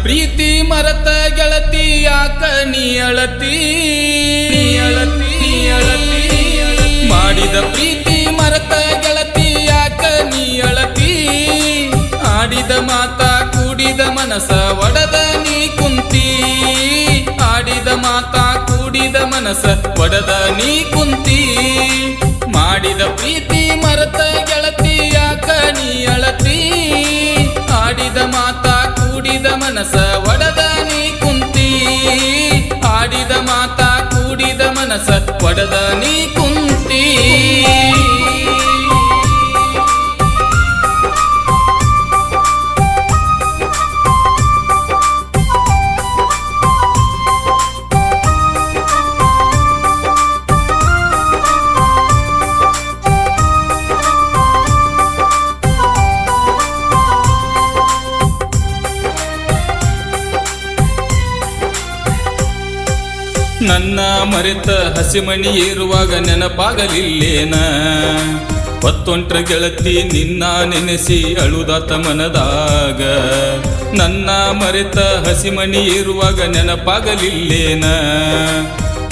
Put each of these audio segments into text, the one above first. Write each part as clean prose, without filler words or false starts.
ಪ್ರೀತಿ ಮರತ ಗೆಳತಿ ಯಾಕ ನೀ ಅಳತಿ ಮಾಡಿದ ಪ್ರೀತಿ ಮರತ ಗೆಳತಿ ಯಾಕ ನೀ ಅಳತಿ ಆಡಿದ ಮಾತ ಕೂಡಿದ ಮನಸ ಒಡದ ನೀ ಕುಂತಿ ಆಡಿದ ಮಾತ ಕೂಡಿದ ಮನಸ ಒಡದ ನೀ ಕುಂತಿ ಮಾಡಿದ ಪ್ರೀತಿ ಮರತ ಗೆಳತಿ ಯಾಕ ನೀ ಅಳತಿ ಆಡಿದ ಮಾತ ಕೂಡಿದ ಮನಸ ಒಡದ ನೀ ಕುಂತಿ ಆಡಿದ ಮಾತ ಕೂಡಿದ ಮನಸ ಒಡದ ನೀ ಕುಂತಿ ನನ್ನ ಮರೆತ ಹಸಿಮಣಿ ಏರುವಾಗ ನೆನಪಾಗಲಿಲ್ಲೇನ ಹೊತ್ತೊಂಟ್ರ ಗೆಳತಿ ನಿನ್ನ ನೆನೆಸಿ ಅಳುದಾತ ಮನದಾಗ ನನ್ನ ಮರೆತ ಹಸಿಮಣಿ ಏರುವಾಗ ನೆನಪಾಗಲಿಲ್ಲೇನ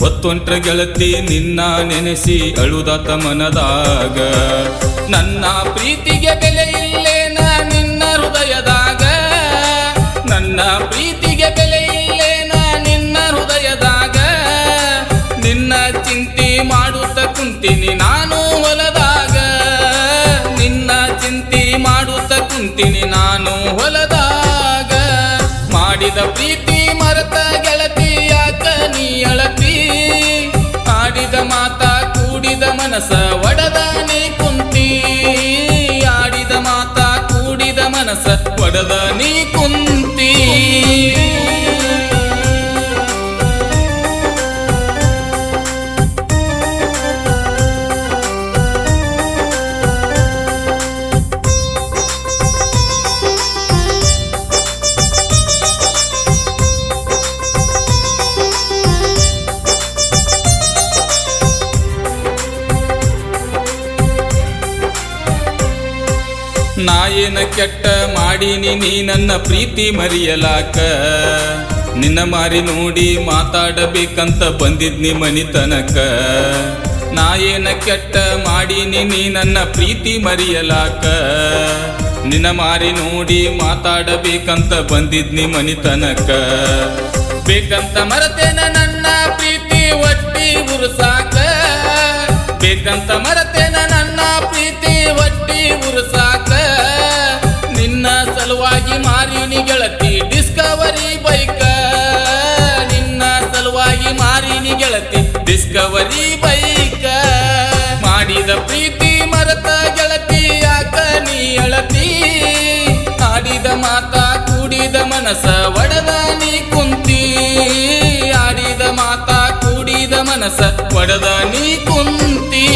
ಹೊತ್ತೊಂಟ್ರ ಗೆಳತಿ ನಿನ್ನ ನೆನೆಸಿ ಅಳುದಾತ ಮನದಾಗ ನನ್ನ ಪ್ರೀತಿಗೆ ಬೆಲೆ ಇಲ್ಲೇನ ನಿನ್ನ ಹೃದಯದಾಗ ನನ್ನ ಪ್ರೀತಿಗೆ ಬೆಲೆ ಇಲ್ಲೇನ ನಿನ್ನ ಹೃದಯದಾಗ ನಿನ್ನ ಚಿಂತೆ ಮಾಡುತ್ತ ಕುಂತೀನಿ ನಾನು ಹೊಲದಾಗ ನಿನ್ನ ಚಿಂತೆ ಮಾಡುತ್ತ ಕುಂತೀನಿ ನಾನು ಹೊಲದಾಗ ಮಾಡಿದ ಪ್ರೀತಿ ಮರತ ಗೆಳತಿ ಯಾಕ ನೀ ಅಳತಿ ಆಡಿದ ಮಾತ ಕೂಡಿದ ಮನಸ ಒಡದ ನೀ ಕುಂತಿ ಆಡಿದ ಮಾತ ಕೂಡಿದ ಮನಸ ಒಡದ ನೀ ಕುಂತಿ ನಾ ಏನ ಕೆಟ್ಟ ಮಾಡೀನಿ ನೀ ನನ್ನ ಪ್ರೀತಿ ಮರಿಯಲಾಕ ನಿನ್ನ ಮಾರಿ ನೋಡಿ ಮಾತಾಡಬೇಕಂತ ಬಂದಿದ್ನಿ ಮನಿತನಕ ನಾ ಏನ ಕೆಟ್ಟ ಮಾಡೀನಿ ನೀ ನನ್ನ ಪ್ರೀತಿ ಮರಿಯಲಾಕ ನಿನ್ನ ಮಾರಿ ನೋಡಿ ಮಾತಾಡಬೇಕಂತ ಬಂದಿದ್ನಿ ಮನಿತನಕ ಬೇಕಂತ ಮರತೇನ ನನ್ನ ಪ್ರೀತಿ ಒಟ್ಟಿ ಉರುಸಾಕ ಬೇಕಂತ ಮರತೇನ ನನ್ನ ಪ್ರೀತಿ ಒಟ್ಟಿ ಉರುಸಾಕ ನಿನ್ನ ಸಲುವಾಗಿ ಮಾರಿನಿ ಗೆಳತಿ ಡಿಸ್ಕವರಿ ಬೈಕ ನಿನ್ನ ಸಲುವಾಗಿ ಮಾರಿನಿ ಗೆಳತಿ ಡಿಸ್ಕವರಿ ಬೈಕ ಮಾಡಿದ ಪ್ರೀತಿ ಮರತ ಗೆಳತಿ ಯಾಕ ನೀ ಅಳತಿ ಆಡಿದ ಮಾತ ಕೂಡಿದ ಮನಸ ಒಡದ ನೀ ಕುಂತಿ ಆಡಿದ ಮಾತ ಕೂಡಿದ ಮನಸ ಒಡದ ನೀ ಕುಂತಿ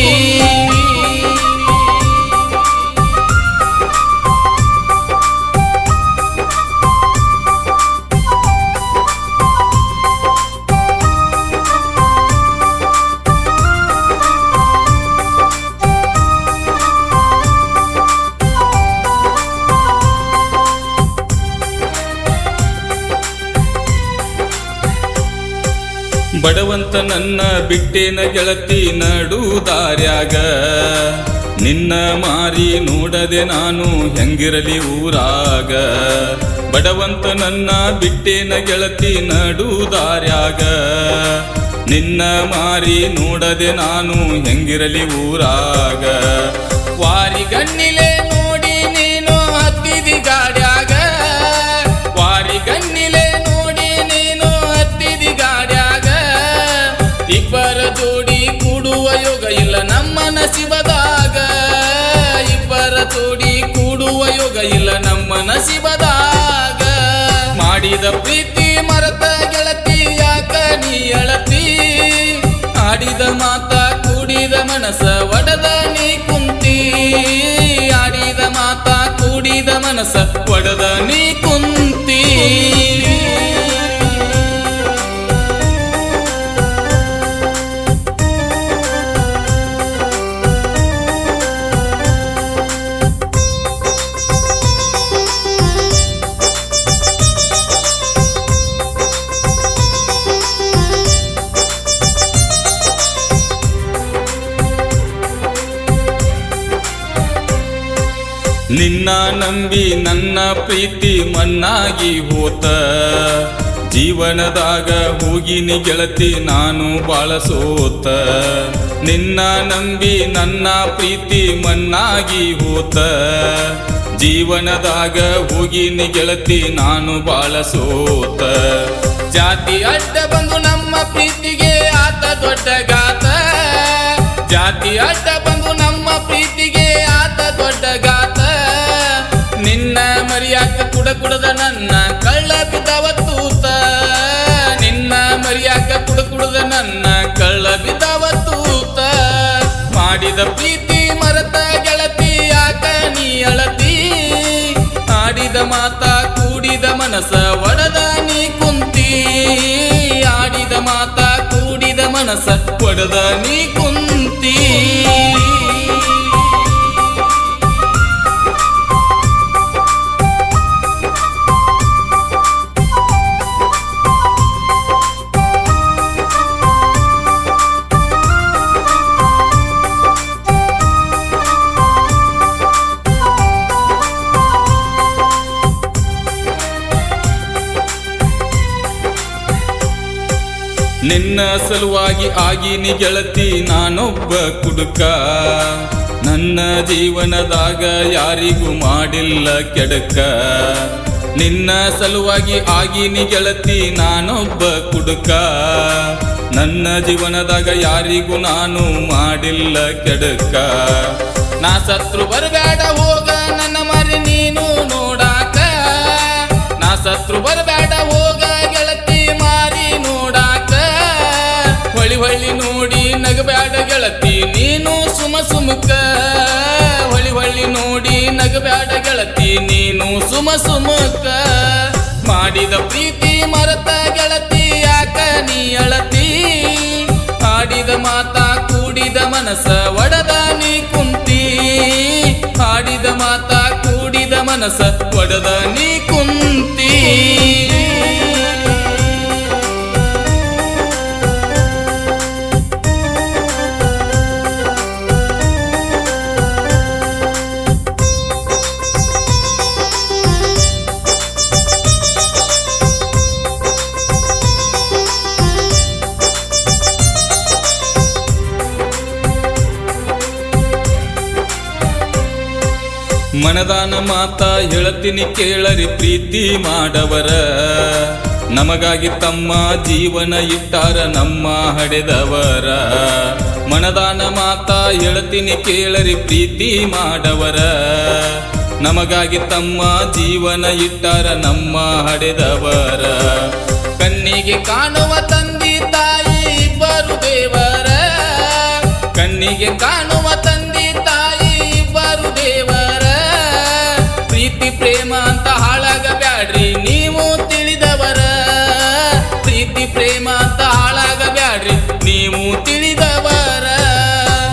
ಬಡವಂತ ನನ್ನ ಬಿಟ್ಟೇನ ಗೆಳತಿ ನಡು ದಾರ್ಯಾಗ ನಿನ್ನ ಮಾರಿ ನೋಡದೆ ನಾನು ಹೆಂಗಿರಲಿ ಊರಾಗ ಬಡವಂತ ನನ್ನ ಬಿಟ್ಟೇನ ಗೆಳತಿ ನಡು ದಾರ್ಯಾಗ ನಿನ್ನ ಮಾರಿ ನೋಡದೆ ನಾನು ಹೆಂಗಿರಲಿ ಊರಾಗ ವಾರಿಗಣ್ಣಿಲೆ ನೋಡಿ ನೀನು ಹತ್ತಿದಿ ಗಾಡ್ಯಾಗ ವಾರಿಗಣ್ಣಿಲೆ ನೋಡಿ ನೀನು ಹತ್ತಿದಿ ಗಾಡ್ಯಾಗ ಇಬ್ಬರ ಜೋಡಿ ಕೂಡುವ ಯೋಗ ಇಲ್ಲ ನಮ್ಮ ನಸಿಬದಾಗ ಇಬ್ಬರ ಜೋಡಿ ಕೂಡುವ ಯೋಗ ಇಲ್ಲ ನಮ್ಮ ನಸಿಬದಾಗ ಮಾಡಿದ ಪ್ರೀತಿ ಮರತ ಗೆಳತಿ ಯಾಕ ನೀ ಅಳತಿ ಆಡಿದ ಮಾತ ಕೂಡಿದ ಮನಸ ಒಡದ ನೀ ಕುಂತಿ ಆಡಿದ ಮಾತ ಕೂಡಿದ ಮನಸ ಒಡದ ನೀ ಕುಂತಿ ನಿನ್ನ ನಂಬಿ ನನ್ನ ಪ್ರೀತಿ ಮನ್ನಾಗಿ ಹೋತ ಜೀವನದಾಗ ಹೋಗಿನಿ ಗೆಳತಿ ನಾನು ಬಾಳ ಸೋತ ನಿನ್ನ ನಂಬಿ ನನ್ನ ಪ್ರೀತಿ ಮನ್ನಾಗಿ ಹೋತ ಜೀವನದಾಗ ಹೋಗಿನಿ ಗೆಳತಿ ನಾನು ಬಾಳ ಸೋತ ಜಾತಿ ಅಡ್ಡ ಬಂದು ನಮ್ಮ ಪ್ರೀತಿಗೆ ಆತ ದೊಡ್ಡ ಗಾತ ಜಾತಿ ಅಡ್ಡ ಬಂದು ನಮ್ಮ ಪ್ರೀತಿಗೆ ಆತ ದೊಡ್ಡ ಗಾತ ನಿನ್ನ ಮರಿಯಾಕ ಕುಡದ ನನ್ನ ಕಳ್ಳ ಬಿದ್ದವ ತೂತ ನಿನ್ನ ಮರಿಯಾಕ ಕುಡದ ನನ್ನ ಕಳ್ಳ ಬಿದ್ದವ ತೂತ ಮಾಡಿದ ಪ್ರೀತಿ ಮರತ ಗೆಳತಿ ಯಾಕ ನೀ ಅಳತಿ ಆಡಿದ ಮಾತ ಕೂಡಿದ ಮನಸ ಒಡದ ನೀ ಕುಂತಿ ಆಡಿದ ಮಾತ ಕೂಡಿದ ಮನಸ ಒಡದ ನೀ ಕುಂತಿ ನಿನ್ನ ಸಲುವಾಗಿ ಆಗಿನಿ ಗೆಳತಿ ನಾನೊಬ್ಬ ಕುಡುಕ ನನ್ನ ಜೀವನದಾಗ ಯಾರಿಗೂ ಮಾಡಿಲ್ಲ ಕೆಡಕ ನಿನ್ನ ಸಲುವಾಗಿ ಆಗಿನಿ ಗೆಳತಿ ನಾನೊಬ್ಬ ಕುಡುಕ ನನ್ನ ಜೀವನದಾಗ ಯಾರಿಗೂ ನಾನು ಮಾಡಿಲ್ಲ ಕೆಡಕ ನಾ ಸತ್ರು ಬರಬೇಡ ಹೋಗ ನನ್ನ ಮರಿ ನೀನು ನೋಡಾಕ ನಾ ಸತ್ರು ಬರಬೇಡ ಹೋಗ ಗೆಳತಿ ಮಾರಿ ನೋಡಾಕ ಹೊಳಿ ನೋಡಿ ನಗಬ್ಯಾಡ ಗೆಳತಿ ನೀನು ಸುಮಕ ಹೊಳಿ ನೋಡಿ ನಗಬ್ಯಾಡ ಗೆಳತಿ ನೀನು ಸುಮಕ ಮಾಡಿದ ಪ್ರೀತಿ ಮರತ ಗೆಳತಿ ಯಾಕ ನೀ ಅಳತಿ ಆಡಿದ ಮಾತ ಕೂಡಿದ ಮನಸ ಒಡದ ನೀ ಕುಂತಿ ಆಡಿದ ಮಾತ ಕೂಡಿದ ಮನಸ ಒಡದ ನೀ ಕುಂತಿ ಮನದಾನ ಮಾತ ಹೇಳತೀನಿ ಕೇಳರಿ ಪ್ರೀತಿ ಮಾಡವರ ನಮಗಾಗಿ ತಮ್ಮ ಜೀವನ ಇಟ್ಟಾರ ನಮ್ಮ ಹಡೆದವರ ಮನದಾನ ಮಾತ ಹೇಳತೀನಿ ಕೇಳರಿ ಪ್ರೀತಿ ಮಾಡವರ ನಮಗಾಗಿ ತಮ್ಮ ಜೀವನ ಇಟ್ಟಾರ ನಮ್ಮ ಹಡೆದವರ ಕಣ್ಣಿಗೆ ಕಾಣುವ ತಂದೆ ತಾಯಿ ಇಬ್ಬರು ದೇವರ ಕಣ್ಣಿಗೆ ಕಾಣುವ ತಂದೆ ತಾಯಿ ಇಬ್ಬರು ದೇವರ ಪ್ರೀತಿ ಪ್ರೇಮ ಅಂತ ಹಾಳಾಗಬ್ಯಾಡ್ರಿ ನೀವು ತಿಳಿದವರ ಪ್ರೀತಿ ಪ್ರೇಮ ಅಂತ ಹಾಳಾಗಬ್ಯಾಡ್ರಿ ನೀವು ತಿಳಿದವರ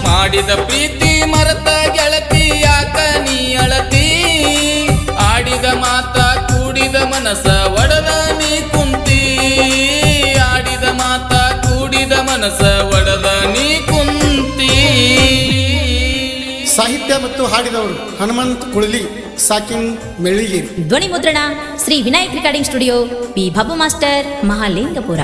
ಮಾಡಿದ ಪ್ರೀತಿ ಮರತ ಗೆಳತಿ ಯಾಕ ನೀ ಅಳತಿ ಆಡಿದ ಮಾತ ಕೂಡಿದ ಮನಸ ಒಡದ ನೀ ಕುಂತಿ ಆಡಿದ ಮಾತ ಕೂಡಿದ ಮನಸ ಒಡದ ನೀ ಕುಂತಿ ಸಾಹಿತ್ಯ ಮತ್ತು ಹಾಡಿದವರು ಹನುಮಂತ್ ಕುಳಲಿ ಸಾಕಿನ್ ಮೆಳ್ಳಿಗೇರಿ ಧ್ವನಿ ಮುದ್ರಣ Shri Vinayak recording studio P Babu master Mahalingapura.